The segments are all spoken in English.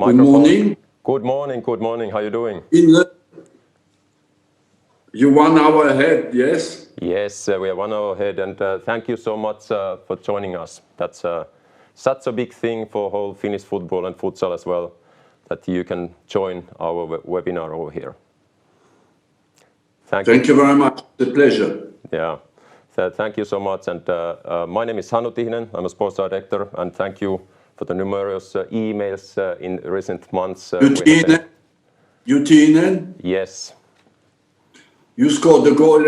Microphone. Good morning. Good morning. How are you doing? You 1 hour ahead, yes? Yes, we are 1 hour ahead, and thank you so much for joining us. That's such a big thing for whole Finnish football and futsal as well, that you can join our webinar over here. Thank you very much. It's a pleasure. Yeah, so thank you so much. And my name is Hannu Tihinen. I'm a sports director, and thank you for the numerous emails in recent months. You Tihinen? Yes. You scored the goal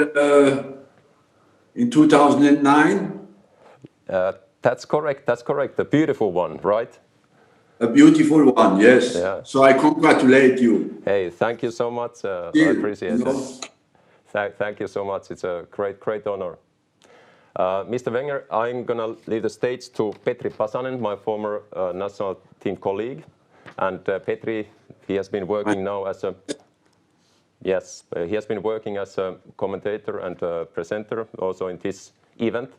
in 2009? That's correct. That's correct. The beautiful one, right? A beautiful one, yes. Yeah. So I congratulate you. Hey, thank you so much. I appreciate it. Thank you so much. It's a great honor. Mr. Wenger, I'm going to leave the stage to Petri Pasanen, my former national team colleague. And Petri, he has been working now as a... Yes, he has been working as a commentator and a presenter also in this event.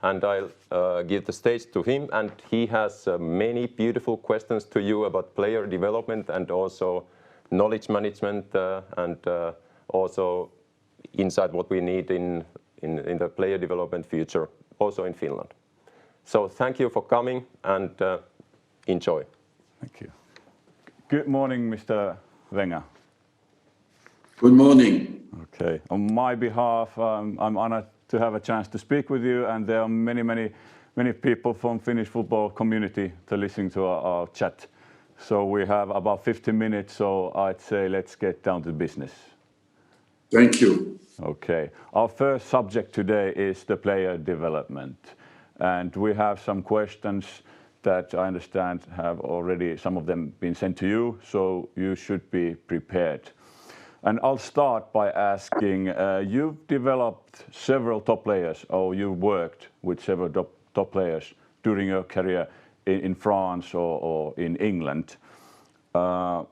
And I'll give the stage to him. And he has many beautiful questions to you about player development and also knowledge management and also insight what we need in the player development future, also in Finland. So thank you for coming and enjoy. Thank you. Good morning, Mr. Wenger. Good morning. Okay. On my behalf, I'm honored to have a chance to speak with you, and there are many people from Finnish football community to listen to our chat. So we have about 50 minutes, so I'd say let's get down to business. Thank you. Okay. Our first subject today is the player development. And we have some questions that I understand have already, some of them been sent to you, so you should be prepared. And I'll start by asking, you've developed several top players, or you worked with several top players during your career in France or in England. To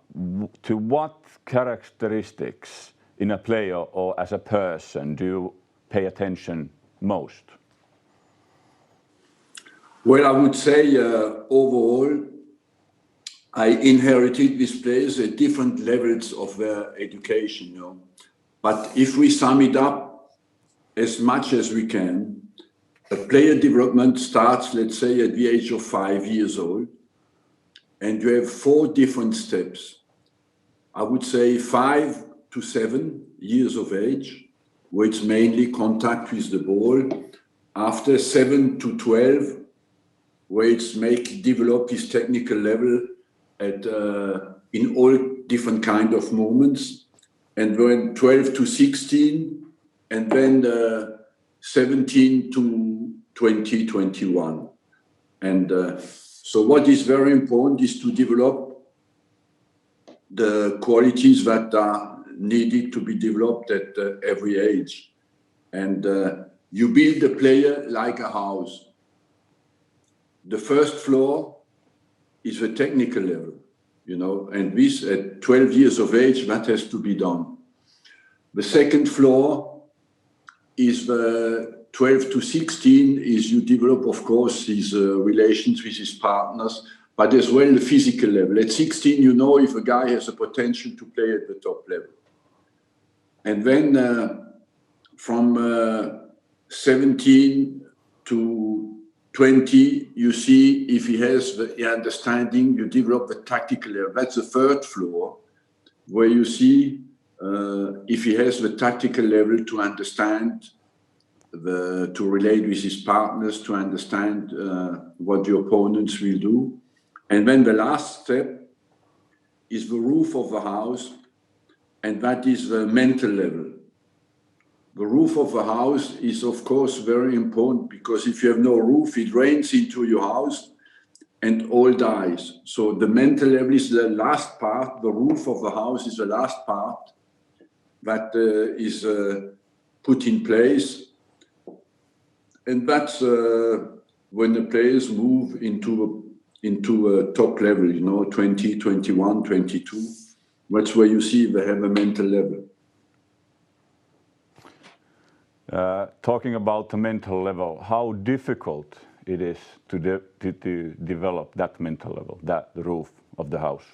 what characteristics in a player or as a person do you pay attention most? Well, I would say overall, I inherited these players at different levels of their education, you know. But if we sum it up as much as we can, a player development starts, let's say, at the age of 5 years old, and you have 4 different steps. I would say 5 to 7 years of age, where it's mainly contact with the ball. After 7 to 12, where it's develop his technical level in all different kind of moments, and then 12 to 16, and then 17 to 20, 21. And so what is very important is to develop the qualities that are needed to be developed at every age. And you build the player like a house. The first floor is the technical level, you know, and this at 12 years of age, that has to be done. The second floor is the 12 to 16 is you develop, of course, his relations with his partners, but as well the physical level. At 16, you know if a guy has a potential to play at the top level. And then from 17 to 20, you see if he has the understanding, you develop the tactical level. That's the third floor, where you see if he has the tactical level to understand, to relate with his partners, to understand what the opponents will do. And then the last step is the roof of the house, and that is the mental level. The roof of the house is, of course, very important, because if you have no roof, it rains into your house and all dies. So the mental level is the last part. The roof of the house is the last part that is put in place. And that's when the players move into a top level, you know, 20, 21, 22. That's where you see they have a mental level. Talking about the mental level, how difficult it is to develop that mental level, the roof of the house?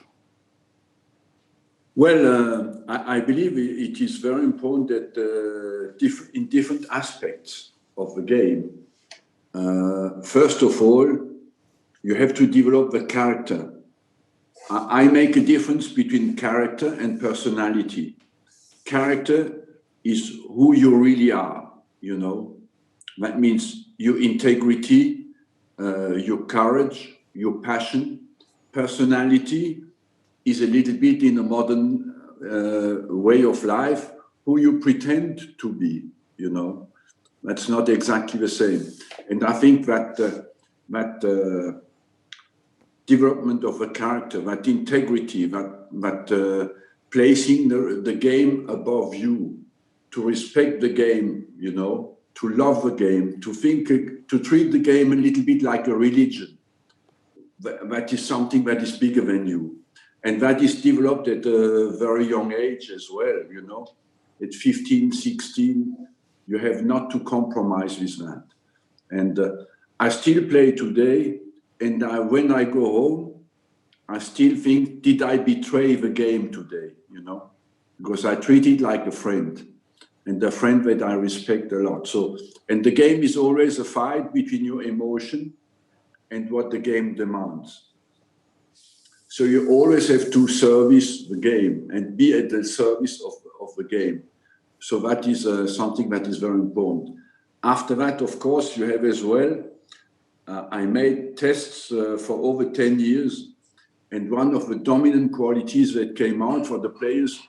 Well, I believe it is very important that in different aspects of the game, first of all, you have to develop the character. I make a difference between character and personality. Character is who you really are, you know. That means your integrity, your courage, your passion. Personality is a little bit in a modern way of life, who you pretend to be, you know. That's not exactly the same. And I think that development of a character, that integrity, that placing the game above you, to respect the game, you know, to love the game, to treat the game a little bit like a religion. That is something that is bigger than you. And that is developed at a very young age as well, you know. At 15, 16, you have not to compromise with that. And I still play today, and when I go home, I still think, did I betray the game today, you know? Because I treat it like a friend, and a friend that I respect a lot. So, and the game is always a fight between your emotion and what the game demands. So you always have to service the game and be at the service of the game. So that is something that is very important. After that, of course, you have as well, I made tests for over 10 years. And one of the dominant qualities that came out for the players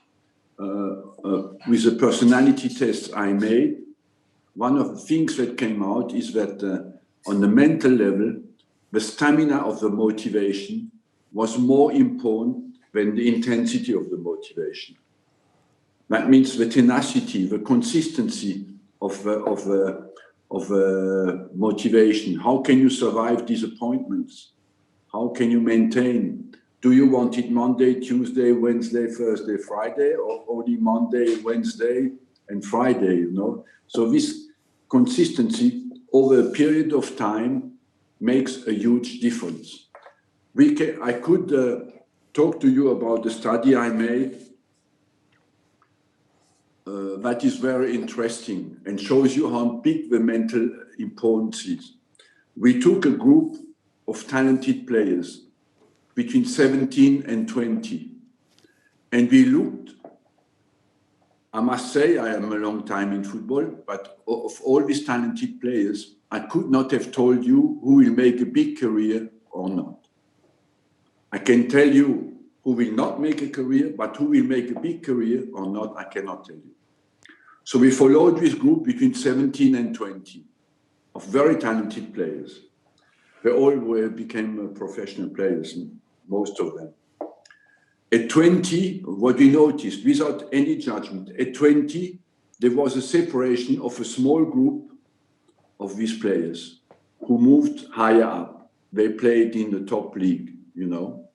with the personality tests I made, one of the things that came out is that on the mental level, the stamina of the motivation was more important than the intensity of the motivation. That means the tenacity, the consistency of motivation. How can you survive disappointments? How can you maintain? Do you want it Monday, Tuesday, Wednesday, Thursday, Friday, or only Monday, Wednesday, and Friday, you know? So this consistency over a period of time makes a huge difference. I could talk to you about the study I made that is very interesting and shows you how big the mental importance is. We took a group of talented players between 17 and 20, and we looked. I must say, I am a long time in football, but of all these talented players, I could not have told you who will make a big career or not. I can tell you who will not make a career, but who will make a big career or not, I cannot tell you. So we followed this group between 17 and 20 of very talented players. They all became professional players, most of them. At 20, what we noticed, without any judgment, at 20, there was a separation of a small group of these players who moved higher up. They played in the top league, you know.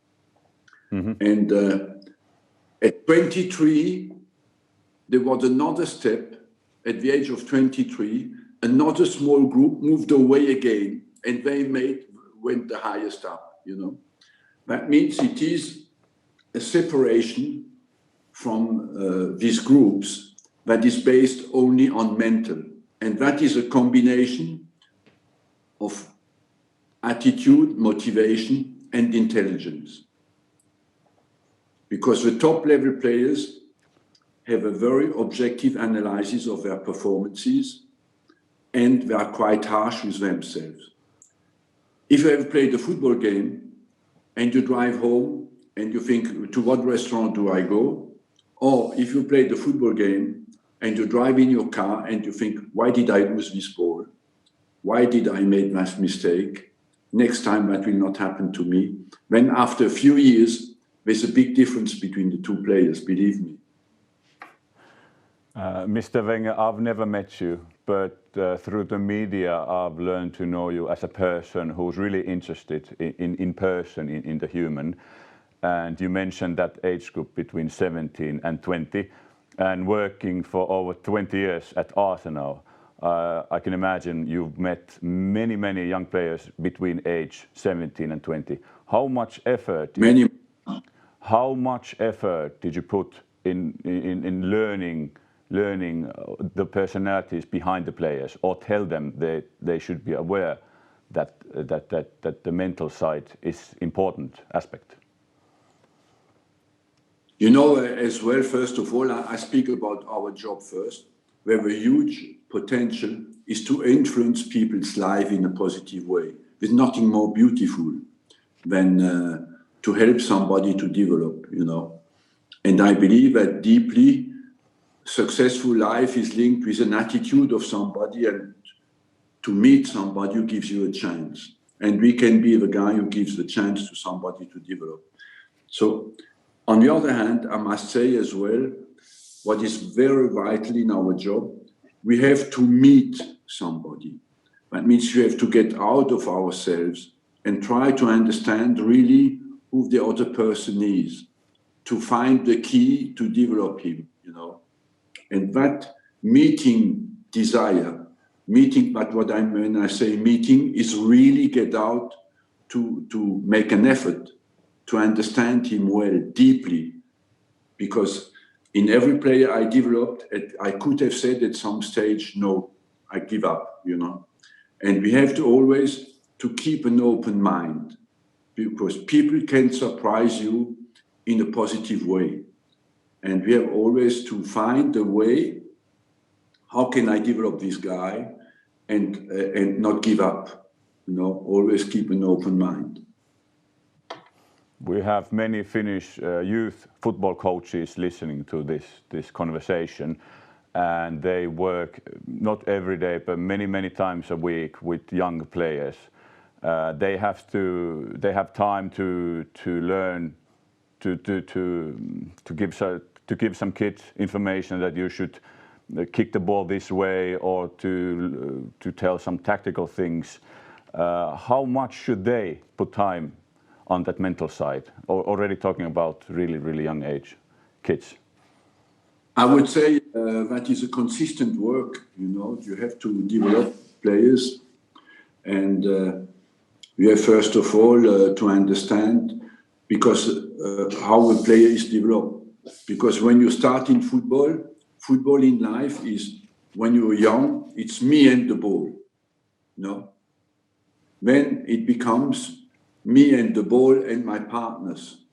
Mm-hmm. And at 23, there was another step. At the age of 23, another small group moved away again, and they went the highest up, you know. That means it is a separation from these groups that is based only on mental. And that is a combination of attitude, motivation, and intelligence. Because the top level players have a very objective analysis of their performances, and they are quite harsh with themselves. If you have played a football game and you drive home and you think, to what restaurant do I go? Or if you play the football game and you drive in your car and you think, why did I lose this ball? Why did I make that mistake? Next time that will not happen to me. Then after a few years, there's a big difference between the two players, believe me. Mr. Wenger, I've never met you, but through the media, I've learned to know you as a person who's really interested in person, in the human. And you mentioned that age group between 17 and 20, and working for over 20 years at Arsenal. I can imagine you've met many, many young players between age 17 and 20. How much effort how much effort did you put in learning the personalities behind the players, or tell them they should be aware that the mental side is important aspect? You know, as well, first of all, I speak about our job first. We have a huge potential is to influence people's life in a positive way. There's nothing more beautiful than to help somebody to develop, you know. And I believe that deeply successful life is linked with an attitude of somebody, and to meet somebody who gives you a chance. And we can be the guy who gives the chance to somebody to develop. So on the other hand, I must say as well, what is very vital in our job, we have to meet somebody. That means you have to get out of ourselves and try to understand really who the other person is, to find the key to develop him, you know. And that meeting desire, meeting, but what I mean, I say meeting is really get out to make an effort to understand him well, deeply, because in every player I developed, I could have said at some stage, no, I give up, you know. And we have to always to keep an open mind, because people can surprise you in a positive way. And we have always to find a way, how can I develop this guy and not give up, you know, always keep an open mind. We have many Finnish youth football coaches listening to this conversation, and they work not every day, but many times a week with young players. They have time to learn, to give some kids information that you should kick the ball this way, or to tell some tactical things. How much should they put time on that mental side, already talking about really young age kids? I would say that is a consistent work, you know. You have to develop players, and you have first of all to understand, because how a player is developed. Because when you start in football in life is, when you're young, it's me and the ball, you know. Then it becomes me and the ball and my partners.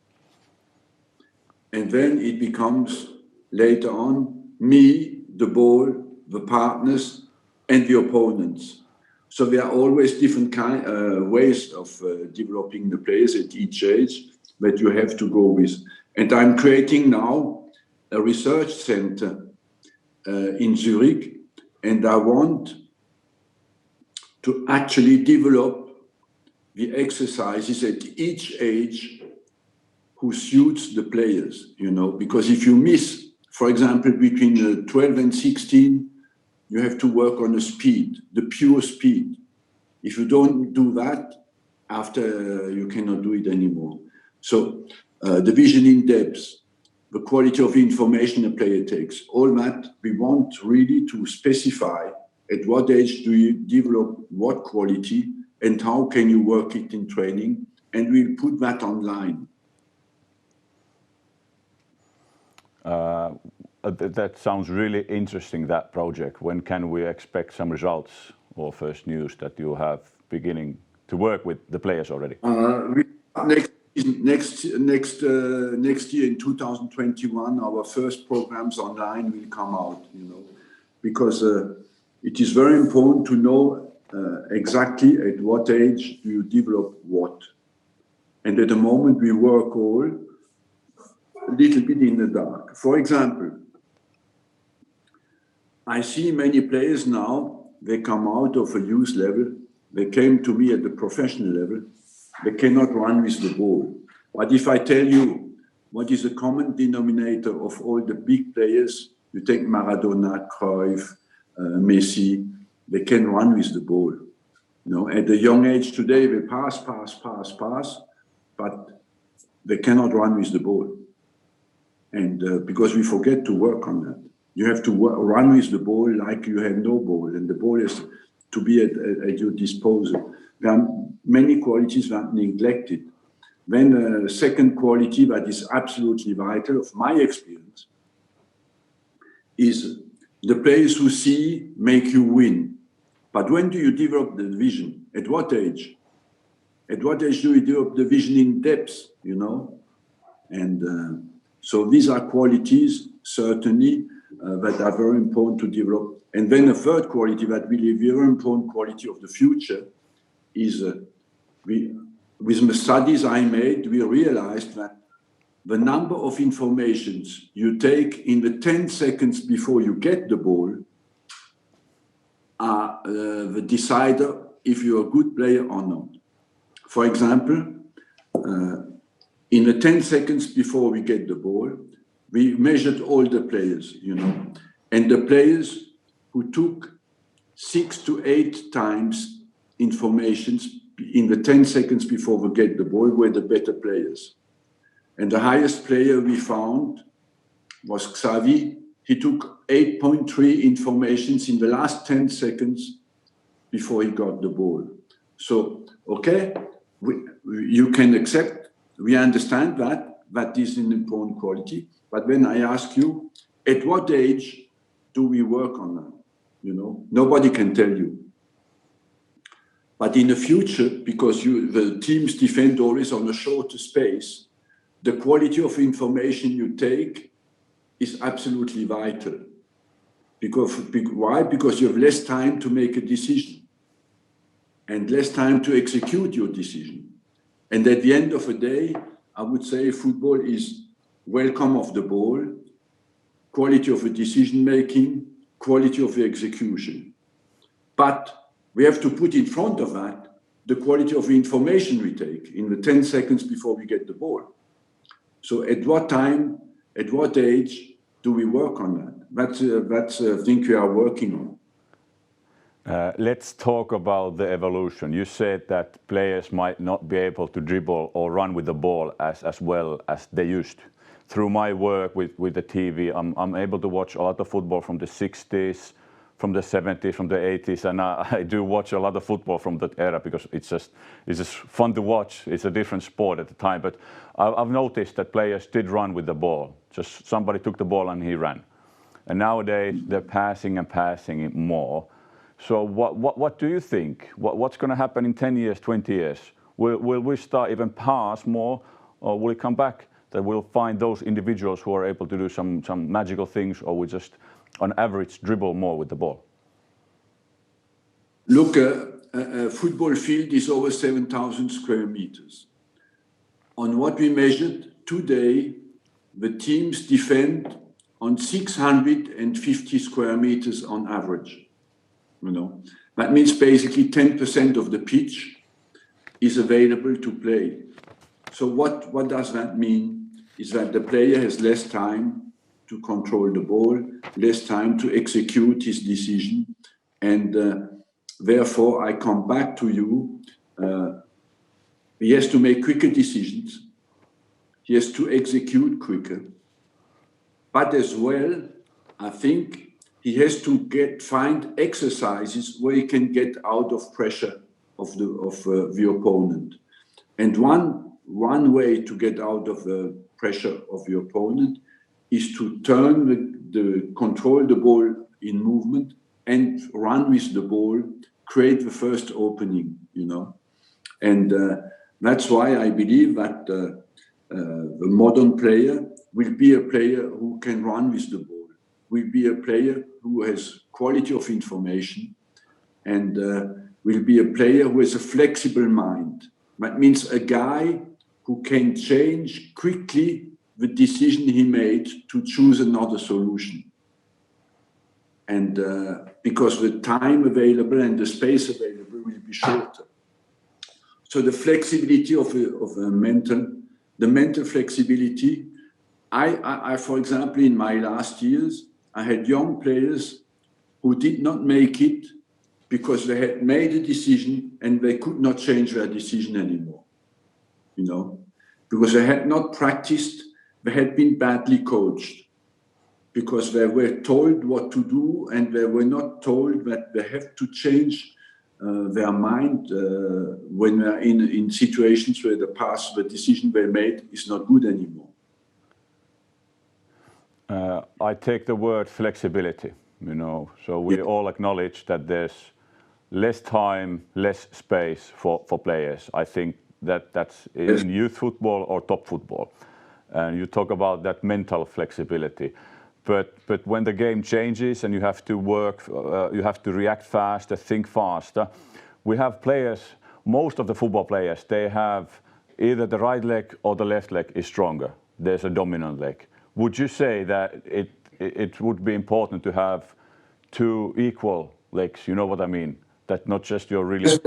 And then it becomes later on me, the ball, the partners, and the opponents. So there are always different ways of developing the players at each age that you have to go with. And I'm creating now a research center in Zurich, and I want to actually develop the exercises at each age who suits the players, you know, because if you miss, for example, between 12 and 16, you have to work on the speed, the pure speed. If you don't do that, after you cannot do it anymore. So the vision in depth, the quality of information a player takes, all that we want really to specify at what age do you develop what quality and how can you work it in training, and we'll put that online. That sounds really interesting, that project. When can we expect some results or first news that you have beginning to work with the players already? Next year in 2021, our first programs online will come out, you know, because it is very important to know exactly at what age do you develop what. And at the moment we work all a little bit in the dark. For example, I see many players now, they come out of a youth level, they came to me at the professional level, they cannot run with the ball. But if I tell you what is the common denominator of all the big players, you take Maradona, Cruyff, Messi, they can run with the ball. You know, at a young age today, they pass, but they cannot run with the ball. And because we forget to work on that. You have to run with the ball like you have no ball, and the ball is to be at your disposal. There are many qualities that are neglected. Then a second quality that is absolutely vital of my experience is the players who see make you win. But when do you develop the vision? At what age? At what age do you develop the vision in depth, you know? And so these are qualities, certainly, that are very important to develop. And then a third quality that really very important quality of the future is with the studies I made, we realized that the number of informations you take in the 10 seconds before you get the ball are the decider if you're a good player or not. For example, in the 10 seconds before we get the ball, we measured all the players, you know, and the players who took 6 to 8 times informations in the 10 seconds before we get the ball were the better players. And the highest player we found was Xavi. He took 8.3 informations in the last 10 seconds before he got the ball. So, okay, you can accept, we understand that is an important quality. But when I ask you, at what age do we work on that? You know, nobody can tell you. But in the future, because the teams defend always on a shorter space, the quality of information you take is absolutely vital. Why? Because you have less time to make a decision and less time to execute your decision. And at the end of the day, I would say football is welcome of the ball, quality of the decision making, quality of the execution. But we have to put in front of that the quality of the information we take in the 10 seconds before we get the ball. So at what time, at what age do we work on that? That's a thing we are working on. Let's talk about the evolution. You said that players might not be able to dribble or run with the ball as well as they used to. Through my work with the TV, I'm able to watch a lot of football from the 60s, from the 70s, from the 80s, and I do watch a lot of football from that era because it's just fun to watch. It's a different sport at the time, but I've noticed that players did run with the ball. Just somebody took the ball and he ran. And nowadays they're passing and passing it more. So what do you think? What's going to happen in 10 years, 20 years? Will we start even pass more, or will it come back that we'll find those individuals who are able to do some magical things, or we just on average dribble more with the ball? Look, a football field is over 7,000 square meters. On what we measured today, the teams defend on 650 square meters on average. You know, that means basically 10% of the pitch is available to play. So what does that mean? Is that the player has less time to control the ball, less time to execute his decision, and therefore I come back to you. He has to make quicker decisions. He has to execute quicker. But as well, I think he has to find exercises where he can get out of pressure of the opponent. And one way to get out of the pressure of the opponent is to control the ball in movement and run with the ball, create the first opening, you know. And that's why I believe that the modern player will be a player who can run with the ball, will be a player who has quality of information, and will be a player who has a flexible mind. That means a guy who can change quickly the decision he made to choose another solution. And because the time available and the space available will be shorter. So the flexibility of the mental flexibility. I, for example, in my last years, I had young players who did not make it because they had made a decision and they could not change their decision anymore. You know, because they had not practiced, they had been badly coached, because they were told what to do and they were not told that they have to change their mind when we're in situations where the decision they made is not good anymore. I take the word flexibility, so we all acknowledge that there's less time, less space for players. I think that's in youth football or top football. And you talk about that mental flexibility. But when the game changes and you have to work, you have to react faster, think faster. We have players, most of the football players, they have either the right leg or the left leg is stronger. There's a dominant leg. Would you say that it would be important to have two equal legs? You know what I mean? That not just your really...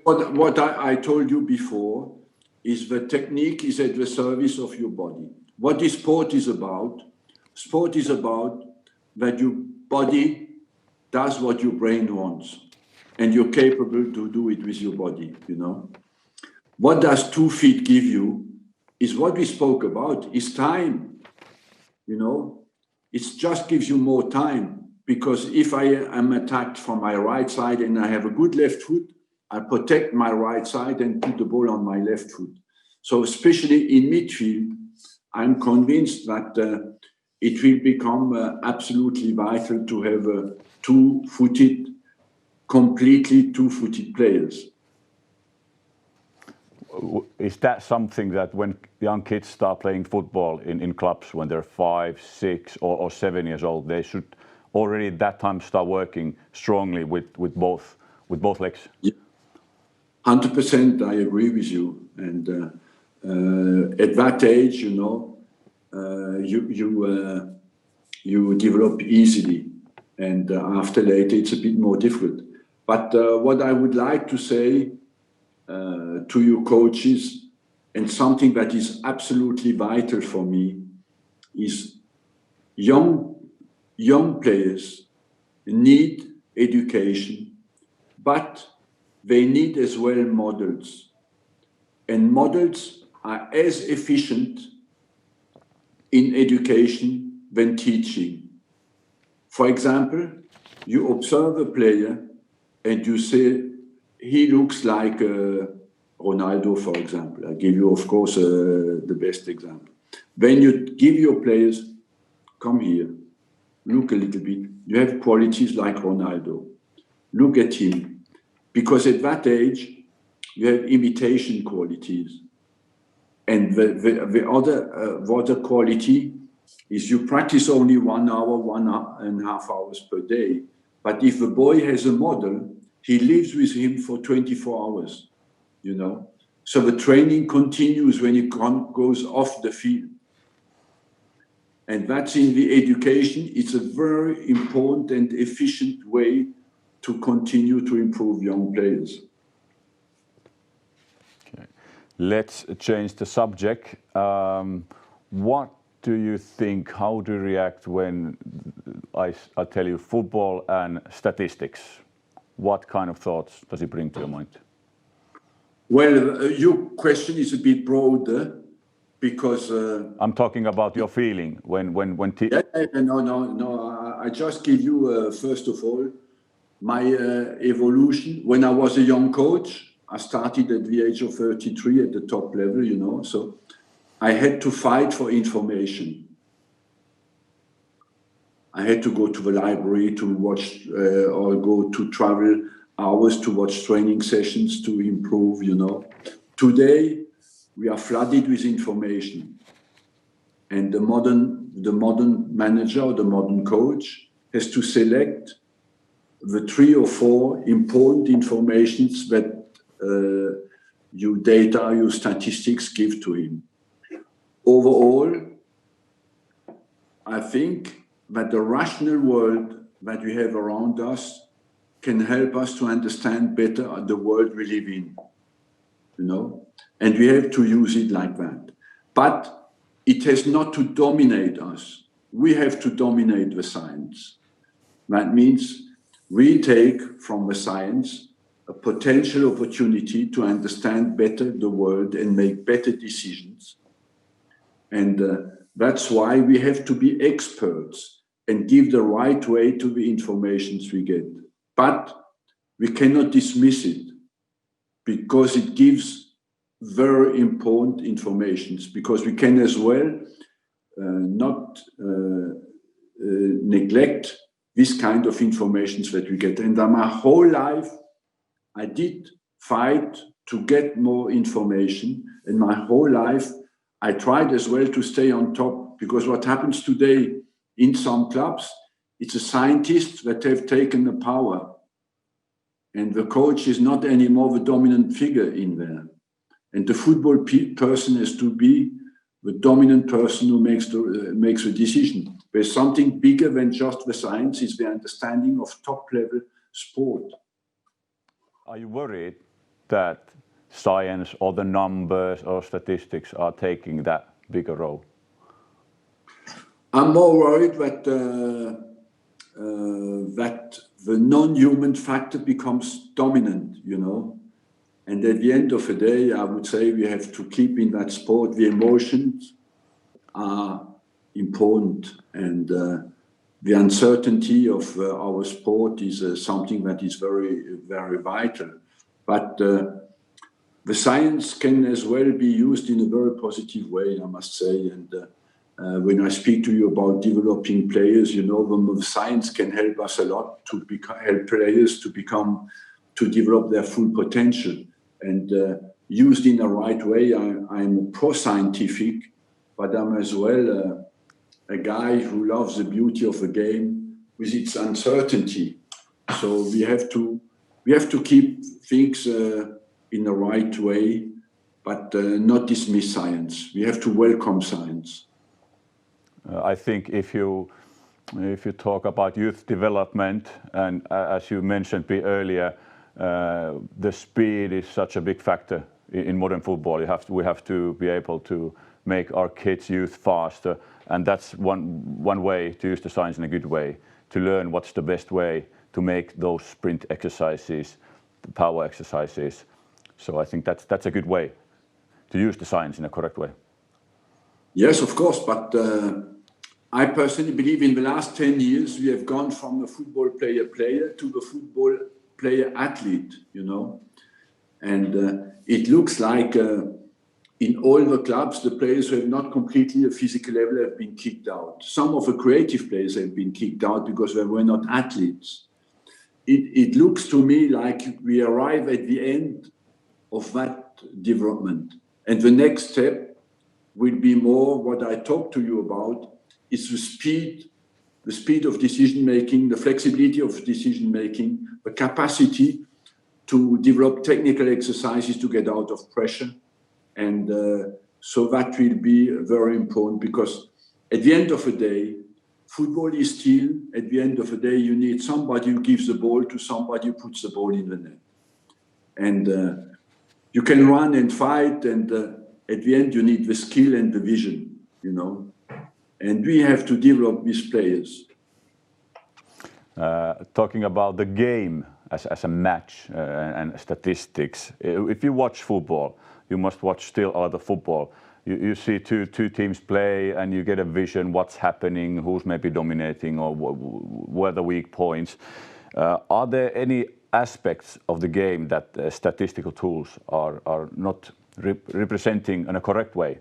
What I told you before is the technique is at the service of your body. What is sport is about? Sport is about that your body does what your brain wants, and you're capable to do it with your body, What does 2 feet give you is what we spoke about, is time, It just gives you more time, because if I am attacked from my right side and I have a good left foot, I protect my right side and put the ball on my left foot. So especially in midfield, I'm convinced that it will become absolutely vital to have completely two-footed players. Is that something that when young kids start playing football in clubs when they're 5, 6 or 7 years old, they should already at that time start working strongly with both legs? Yeah. 100% I agree with you. And at that age, you develop easily, and after later it's a bit more difficult. But what I would like to say to you coaches, and something that is absolutely vital for me, is young players need education, but they need as well models. And models are as efficient in education than teaching. For example, you observe a player and you say, he looks like Ronaldo, for example. I give you, of course, the best example. When you give your players, come here, look a little bit. You have qualities like Ronaldo. Look at him. Because at that age, you have imitation qualities. And the other quality is you practice only 1 hour, 1.5 hours per day. But if a boy has a model, he lives with him for 24 hours, So the training continues when he goes off the field. And that's in the education. It's a very important and efficient way to continue to improve young players. Okay. Let's change the subject. What do you think, how do you react when I tell you football and statistics? What kind of thoughts does it bring to your mind? Well, your question is a bit broader because... I'm talking about your feeling when No. I just give you, first of all, my evolution. When I was a young coach, I started at the age of 33 at the top level, so I had to fight for information. I had to go to the library to watch or go to travel hours to watch training sessions to improve, Today, we are flooded with information. And the modern manager or the modern coach has to select the 3 or 4 important informations that your data, your statistics give to him. Overall, I think that the rational world that we have around us can help us to understand better the world we live in, and we have to use it like that. But it has not to dominate us. We have to dominate the science. That means we take from the science a potential opportunity to understand better the world and make better decisions. And that's why we have to be experts and give the right way to the information we get. But we cannot dismiss it because it gives very important informations, because we can as well not neglect this kind of informations that we get. And my whole life, I did fight to get more information. And my whole life, I tried as well to stay on top, because what happens today in some clubs, it's the scientists that have taken the power. And the coach is not anymore the dominant figure in there. And the football person has to be the dominant person who makes the decision. There's something bigger than just the science, is the understanding of top-level sport. Are you worried that science or the numbers or statistics are taking that bigger role? I'm more worried that the non-human factor becomes dominant, you know. And at the end of the day, I would say we have to keep in that sport, the emotions are important, and the uncertainty of our sport is something that is very, very vital. But the science can as well be used in a very positive way, I must say. And when I speak to you about developing players, you know, the science can help us a lot to help players to develop their full potential. And used in the right way, I'm pro-scientific, but I'm as well a guy who loves the beauty of the game with its uncertainty. So we have to keep things in the right way, but not dismiss science. We have to welcome science. I think if you talk about youth development, and as you mentioned earlier, the speed is such a big factor in modern football. We have to be able to make our kids youth faster, and that's one way to use the science in a good way, to learn what's the best way to make those sprint exercises, the power exercises. So I think that's a good way to use the science in a correct way. Yes, of course, but I personally believe in the last 10 years we have gone from the football player to the football player athlete, you know, and it looks like in all the clubs the players who have not completely a physical level have been kicked out. Some of the creative players have been kicked out because they were not athletes. It looks to me like we arrive at the end of that development, and the next step will be more what I talked to you about, is the speed of decision making, the flexibility of decision making, the capacity to develop technical exercises to get out of pressure. And so that will be very important, because at the end of the day, football is still, at the end of the day, you need somebody who gives the ball to somebody who puts the ball in the net. And you can run and fight, and at the end you need the skill and the vision, you know. And we have to develop these players. Talking about the game as a match and statistics, if you watch football, you must watch still a lot of football. You see two teams play and you get a vision what's happening, who's maybe dominating or where the weak points. Are there any aspects of the game that statistical tools are not representing in a correct way?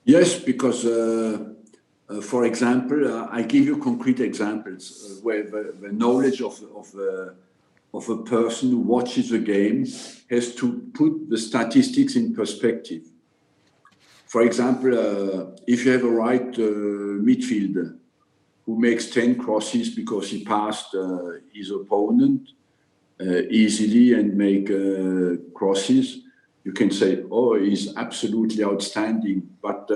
Yes, because for example, I give you concrete examples where the knowledge of a person who watches the game has to put the statistics in perspective. For example, if you have a right midfielder who makes 10 crosses because he passed his opponent easily and make crosses, you can say, oh, he's absolutely outstanding. But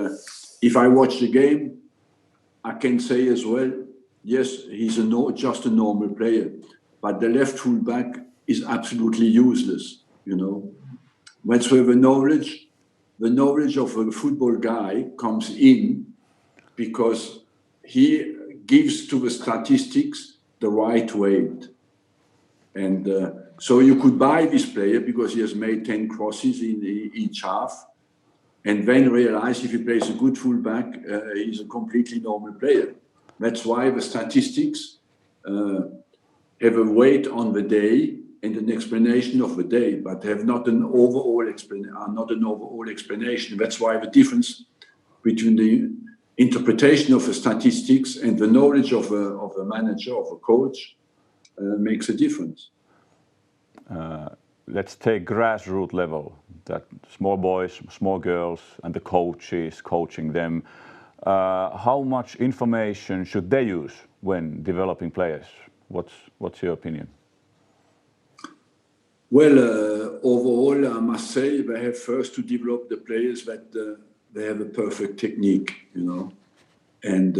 if I watch the game, I can say as well, yes, he's just a normal player. But the left fullback is absolutely useless, you know. That's where the knowledge of a football guy comes in, because he gives to the statistics the right weight. And so you could buy this player because he has made 10 crosses in each half, and then realize if he plays a good fullback, he's a completely normal player. That's why the statistics have a weight on the day and an explanation of the day, but have not an overall explanation. That's why the difference between the interpretation of the statistics and the knowledge of a manager, of a coach, makes a difference. Let's take grassroots level, that small boys, small girls, and the coaches coaching them. How much information should they use when developing players? What's your opinion? Well, overall, I must say they have first to develop the players that they have a perfect technique, and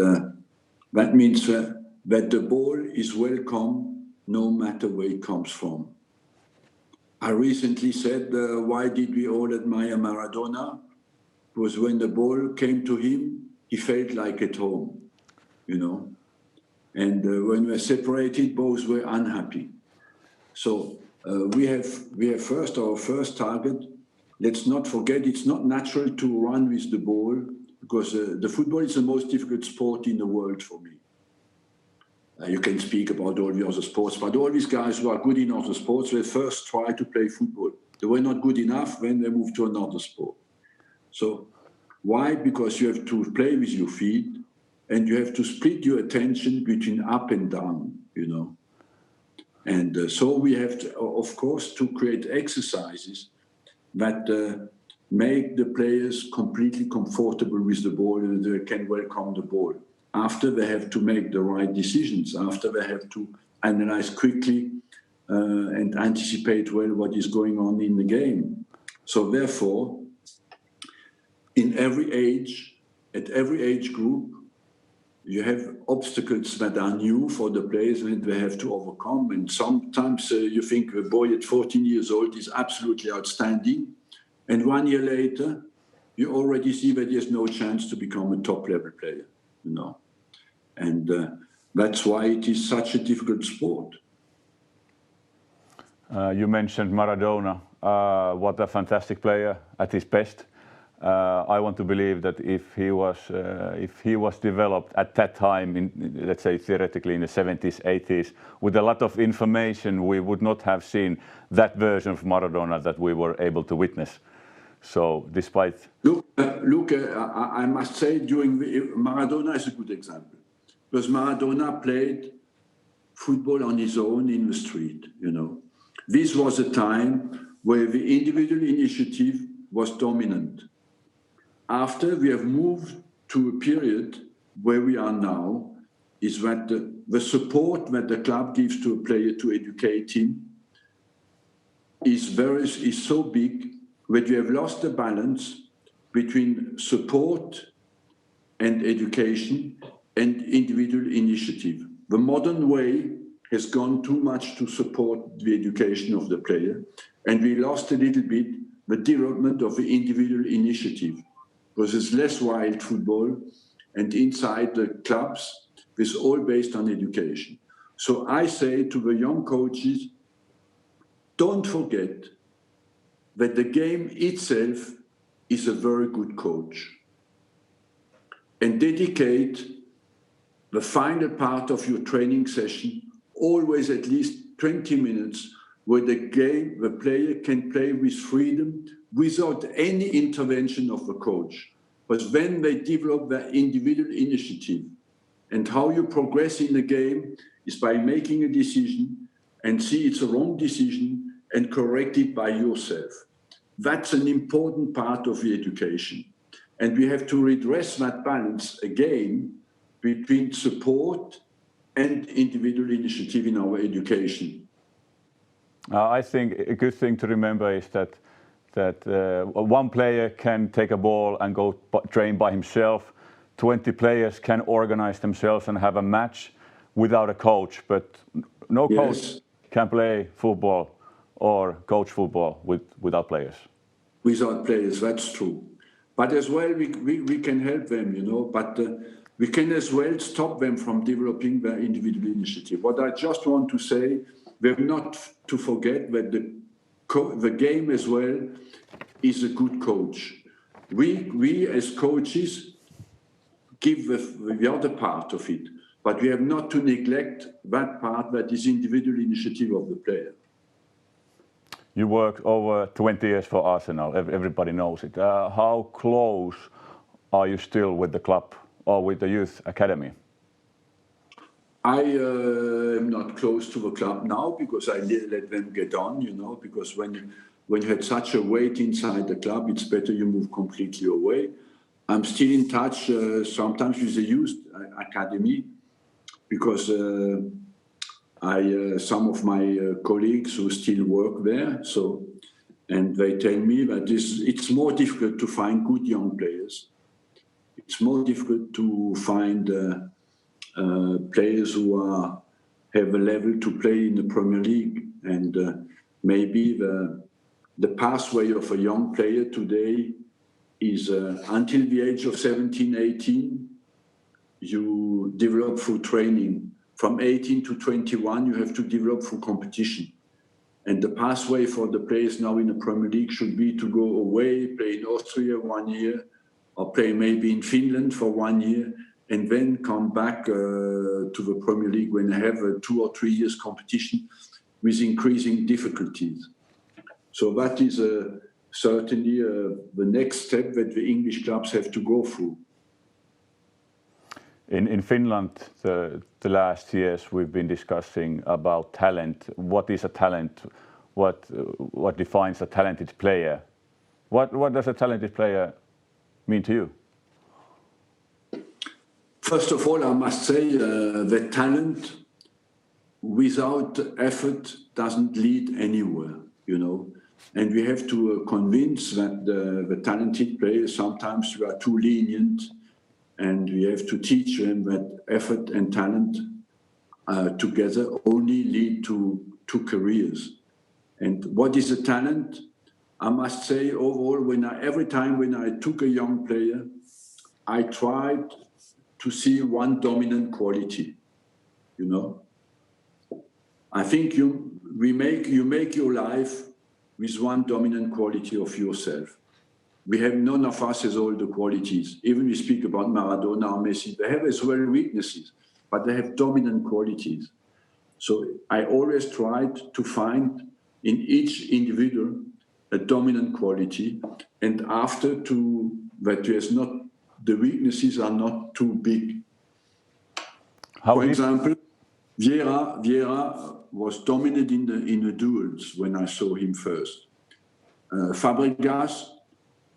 that means that the ball is welcome no matter where it comes from. I recently said, why did we all admire Maradona? Because when the ball came to him, he felt like at home, and when we're separated, both were unhappy. So we have first our first target. Let's not forget, it's not natural to run with the ball, because the football is the most difficult sport in the world for me. You can speak about all the other sports, but all these guys who are good in other sports, they first try to play football. They were not good enough when they moved to another sport. So why? Because you have to play with your feet, and you have to split your attention between up and down, And so we have to, of course, to create exercises that make the players completely comfortable with the ball, and they can welcome the ball. After, they have to make the right decisions. After, they have to analyze quickly and anticipate well what is going on in the game. So therefore, in every age, at every age group, you have obstacles that are new for the players and they have to overcome. And sometimes you think a boy at 14 years old is absolutely outstanding. And 1 year later, you already see that he has no chance to become a top-level player, And that's why it is such a difficult sport. You mentioned Maradona. What a fantastic player at his best. I want to believe that if he was developed at that time, let's say theoretically in the 70s, 80s, with a lot of information, we would not have seen that version of Maradona that we were able to witness. So, despite look, I must say, Maradona is a good example, because Maradona played football on his own in the street. This was a time where the individual initiative was dominant. After, we have moved to a period where we are now, is that the support that the club gives to a player to educate him is so big that we have lost the balance between support and education and individual initiative. The modern way has gone too much to support the education of the player, and we lost a little bit the development of the individual initiative, because it's less wild football, and inside the clubs, it's all based on education. So I say to the young coaches, don't forget that the game itself is a very good coach, and dedicate the final part of your training session always at least 20 minutes where the player can play with freedom without any intervention of the coach. But when they develop their individual initiative, and how you progress in the game is by making a decision and see it's a wrong decision and correct it by yourself. That's an important part of the education. And we have to redress that balance again between support and individual initiative in our education. I think a good thing to remember is that one player can take a ball and go train by himself. 20 players can organize themselves and have a match without a coach, but no coach can play football or coach football without players. Without players, that's true. But as well, we can help them, but we can as well stop them from developing their individual initiative. What I just want to say, we're not to forget that the game as well is a good coach. We as coaches give the other part of it. but we have not to neglect that part that is individual initiative of the player. You worked over 20 years for Arsenal, everybody knows it. How close are you still with the club or with the youth academy? I am not close to the club now because I let them get on, because when you had such a weight inside the club, it's better you move completely away. I'm still in touch sometimes with the youth academy because some of my colleagues who still work there, and they tell me that it's more difficult to find good young players. It's more difficult to find players who have a level to play in the Premier League, and maybe the pathway of a young player today is until the age of 17, 18, you develop through training. From 18 to 21, you have to develop through competition. And the pathway for the players now in the Premier League should be to go away, play in Austria 1 year, or play maybe in Finland for 1 year, and then come back to the Premier League when they have a 2 or 3 years competition with increasing difficulties. So that is certainly the next step that the English clubs have to go through. In Finland, the last years we've been discussing about talent. What is a talent? What defines a talented player? What does a talented player mean to you? First of all, I must say that talent without effort doesn't lead anywhere, And we have to convince that the talented players, sometimes we are too lenient, and we have to teach them that effort and talent together only lead to careers. And what is a talent? I must say, overall, every time when I took a young player, I tried to see one dominant quality. I think you make your life with one dominant quality of yourself. We have none of us has all the qualities. Even we speak about Maradona or Messi, they have as well weaknesses, but they have dominant qualities. So I always tried to find in each individual a dominant quality, and after that the weaknesses are not too big. For example, Vieira was dominant in the duels when I saw him first. Fabregas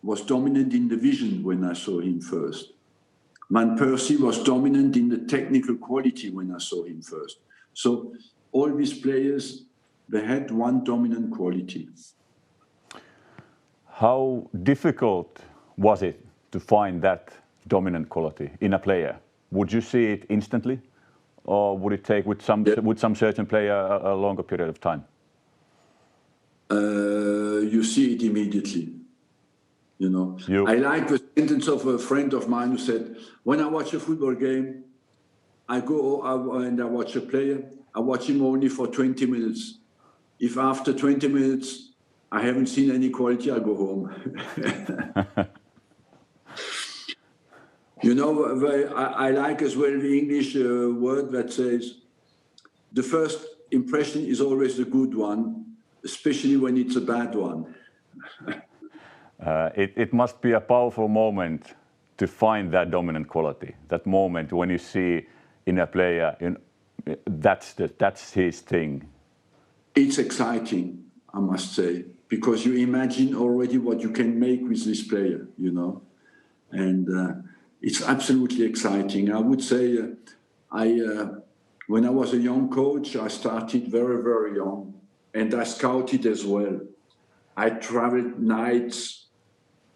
was dominant in the vision when I saw him first. Van Persie was dominant in the technical quality when I saw him first. So all these players, they had one dominant quality. How difficult was it to find that dominant quality in a player? Would you see it instantly, or would it take with some certain player a longer period of time? You see it immediately. I like the sentence of a friend of mine who said, when I watch a football game, I go and I watch a player, I watch him only for 20 minutes. If after 20 minutes I haven't seen any quality, I go home. I like as well the English word that says, the first impression is always the good one, especially when it's a bad one. It must be a powerful moment to find that dominant quality, that moment when you see in a player, that's his thing. It's exciting, I must say, because you imagine already what you can make with this player, and it's absolutely exciting. I would say when I was a young coach, I started very, very young, and I scouted as well. I traveled nights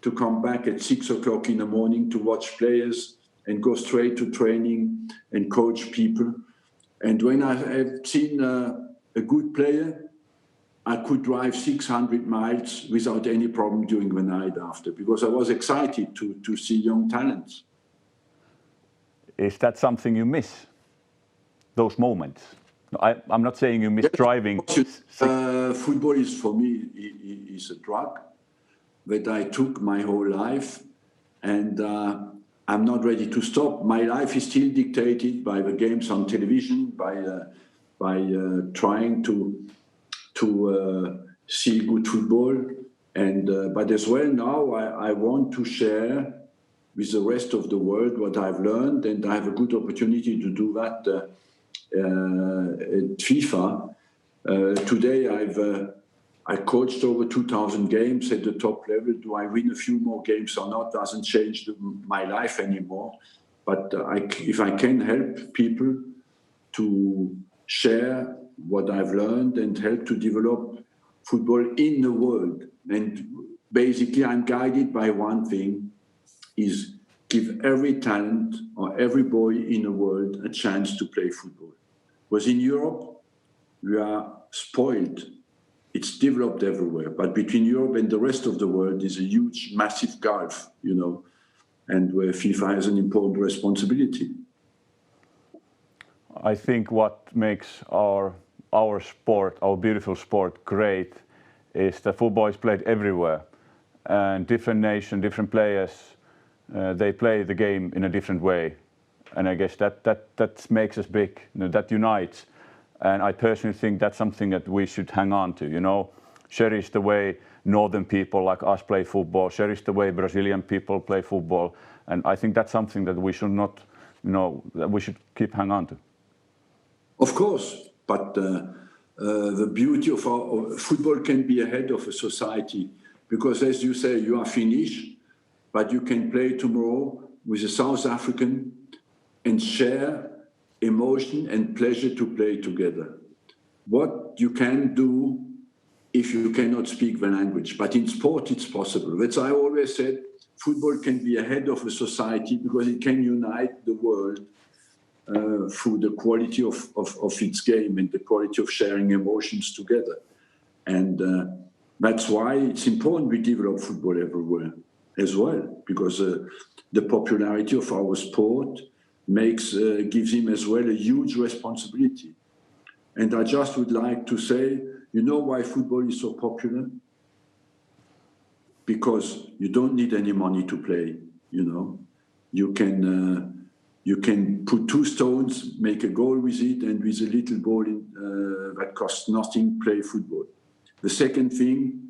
to come back at 6 o'clock in the morning to watch players and go straight to training and coach people. And when I have seen a good player, I could drive 600 miles without any problem during the night after, because I was excited to see young talents. Is that something you miss, those moments? I'm not saying you miss driving. Football is, for me, is a drug that I took my whole life, and I'm not ready to stop. My life is still dictated by the games on television, by trying to see good football, and but as well now I want to share with the rest of the world what I've learned, and I have a good opportunity to do that at FIFA. Today I coached over 2,000 games at the top level. Do I win a few more games or not doesn't change my life anymore. But if I can help people to share what I've learned and help to develop football in the world, and basically I'm guided by one thing, is give every talent or every boy in the world a chance to play football. Because in Europe, we are spoiled. It's developed everywhere. But between Europe and the rest of the world is a huge, massive gulf, and where FIFA has an important responsibility. I think what makes our sport, our beautiful sport, great is that football is played everywhere. And different nations, different players, they play the game in a different way. And I guess that makes us big, that unites. And I personally think that's something that we should hang on to, cherish the way northern people like us play football, cherish the way Brazilian people play football. And I think that's something that we should not, that we should keep hang on to. Of course, but the beauty of our football can be ahead of a society, because as you say, you are Finnish, but you can play tomorrow with a South African and share emotion and pleasure to play together. What you can do if you cannot speak the language, but in sport it's possible. That's why I always said football can be ahead of a society because it can unite the world through the quality of its game and the quality of sharing emotions together. And that's why it's important we develop football everywhere as well, because the popularity of our sport gives him as well a huge responsibility. And I just would like to say, why football is so popular? Because you don't need any money to play, You can put 2 stones, make a goal with it, and with a little ball that costs nothing, play football. The second thing,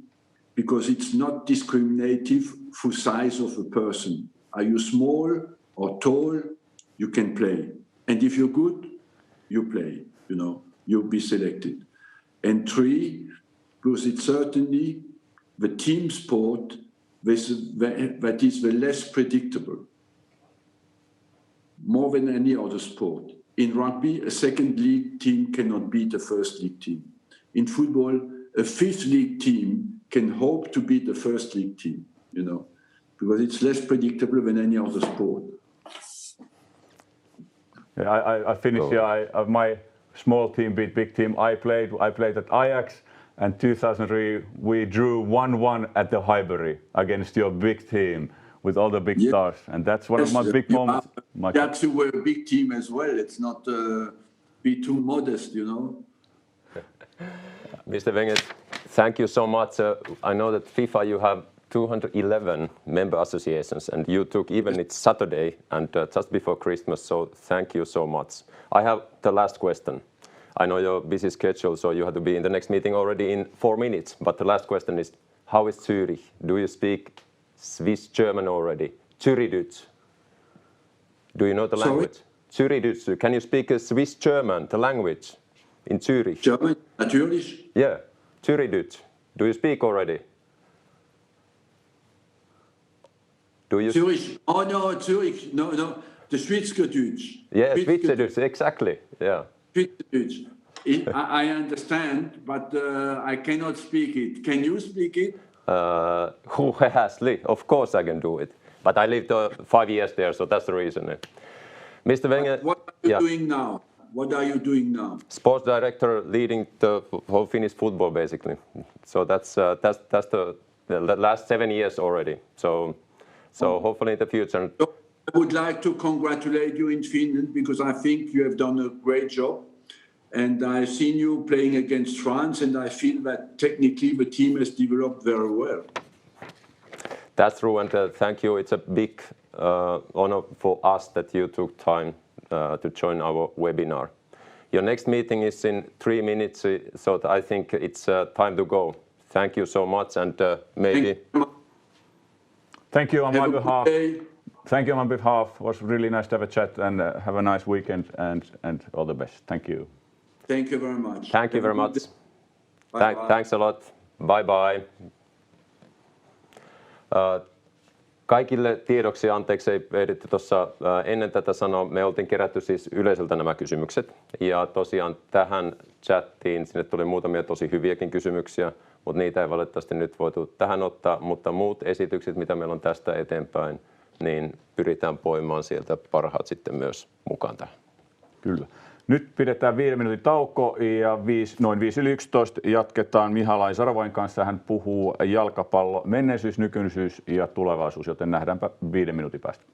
because it's not discriminative for size of a person. Are you small or tall? You can play. And if you're good, you play, you'll be selected. And 3, because it's certainly the team sport that is the less predictable, more than any other sport. In rugby, a second league team cannot beat a first league team. In football, a 5th league team can hope to beat the first league team, because it's less predictable than any other sport. Yeah, I finished my small team beat big team. I played at Ajax, and 2003 we drew 1-1 at the Highbury against your big team with all the big stars, and that's one of my big moments. Ajax were a big team as well. It's not be too modest, Mr. Wenger, thank you so much. I know that FIFA you have 211 member associations, and you took even it's Saturday and just before Christmas, so thank you so much. I have the last question. I know your busy schedule, so you have to be in the next meeting already in 4 minutes, but the last question is, how is Zurich? Do you speak Swiss German already? Zürich. Do you know the language? Zürich. Can you speak Swiss German, the language in Zurich? German, natürlich. Yeah, Zürich. Do you speak already? Zurich. Oh no, Zurich. No. The Schweizerdeutsch. Yeah, Schweizerdeutsch, exactly. Yeah. Schweizerdeutsch. I understand, but I cannot speak it. Can you speak it? Of course I can do it. But I lived 5 years there, so that's the reason. Mr. Wenger. What are you doing now? What are you doing now? Sports director, leading the whole Finnish football, basically. So that's the last 7 years already. So hopefully in the future. I would like to congratulate you in Finland, because I think you have done a great job. And I've seen you playing against France, and I feel that technically the team has developed very well. That's true, and thank you. It's a big honor for us that you took time to join our webinar. Your next meeting is in 3 minutes, so I think it's time to go. Thank you so much, and maybe... Thank you on my behalf. Thank you on my behalf. It was really nice to have a chat, and have a nice weekend, and all the best. Thank you. Thank you very much. Thank you very much. Bye. Thanks a lot. Bye bye. Kaikille tiedoksi, anteeksi, ei ehditty tuossa ennen tätä sanoa, me oltiin kerätty siis yleisöltä nämä kysymykset. Ja tosiaan tähän chattiin, sinne tuli muutamia tosi hyviäkin kysymyksiä, mutta niitä ei valitettavasti nyt voitu tähän ottaa. Mutta muut esitykset, mitä meillä on tästä eteenpäin, niin pyritään poimaan sieltä parhaat sitten myös mukaan tähän. Kyllä. Nyt pidetään 5 minuutin tauko ja noin 5:11 jatketaan Mihalai Sarvoin kanssa. Hän puhuu jalkapallo, menneisyys, nykyisyys ja tulevaisuus, joten nähdäänpä 5 minuutin päästä.